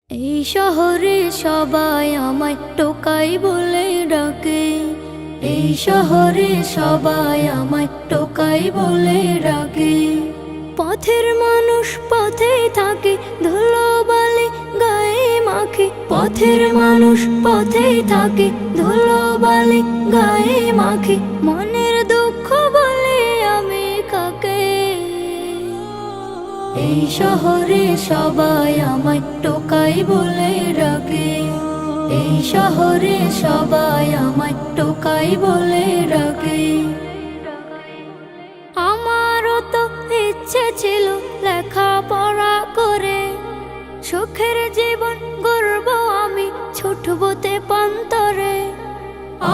এই শহরে সবাই আমায় টোকাই বলে ডাকে। এই শহরে সবাই আমায় টোকাই বলে ডাকে। পথের মানুষ পথেই থাকে, ধুলোবালি গায়ে মাখে। পথের মানুষ পথেই থাকে, ধুলোবালি গায়ে মাখে। মনের দুঃখ বলে আমি কাকে? এই শহরে সবাই আমায় টোকাই বলে ডাকে। এই শহরে সবাই আমায় টোকাই বলে ডাকে। আমারও তো ইচ্ছে ছিল লেখাপড়া করে সুখের জীবন গড়ব আমি, ছুটবো তেপান্তরে।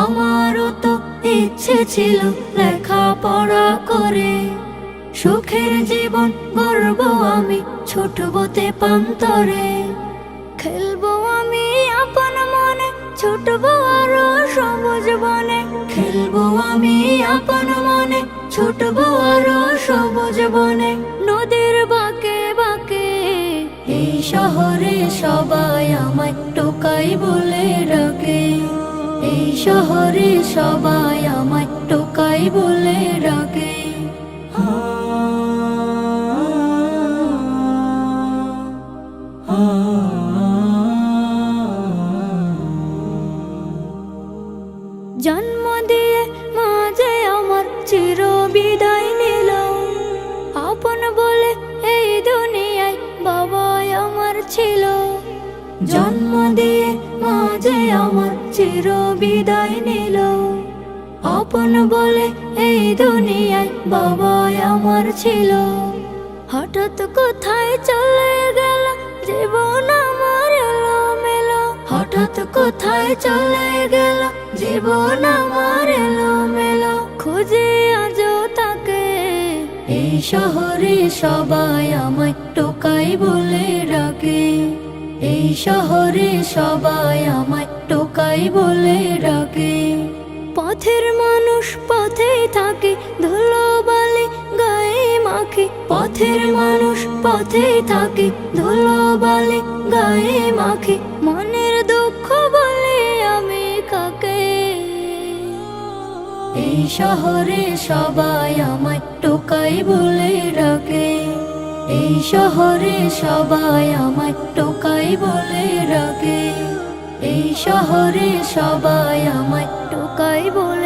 আমারও তো ইচ্ছে ছিল লেখাপড়া করে সুখের জীবন গড়ব আমি, ছুটবো তেপান্তরে। খেলবো আমি আপন মনে, ছুটবো আরো সবুজ বনে। খেলবো আমি আপন মনে, ছুটবো আরো সবুজ বনে। নদীর বাঁকে বাঁকে এই শহরে সবাই আমায় টোকাই বলে ডাকে। এই শহরে সবাই আমায় টোকাই বলে ডাকে। জন্ম দিয়ে মাঝে আমার চির বিদায় নিল। আপন বলে এই দুনিয়ায় বাবাই আমার ছিল। জন্ম দিয়ে মাঝে আমার চির বিদায় নিল। আপন বলে এই দুনিয়ায় বাবাই আমার ছিল। হঠাৎ কোথায় চলে গেল জীবন আমার এলোমেলো। হঠাৎ কোথায় চলে গেল জীবন আমার এলোমেলো। খুঁজে আজও তাকে। এই শহরে সবাই আমায় টোকাই বলে ডাকে। এই শহরে সবাই আমায় টোকাই বলে ডাকে। পথের মানুষ পথেই থাকে, ধুলোবালি গায়ে মাখে। পথের মানুষ পথেই থাকে, ধুলোবালি গায়ে মাখে। মনের দুঃখ বলে আমি কাকে? এই শহরে সবাই আমায় টোকাই বলে ডাকে। এই শহরে সবাই আমায় টোকাই বলে ডাকে। এই শহরে সবাই আমায় টোকাই বলে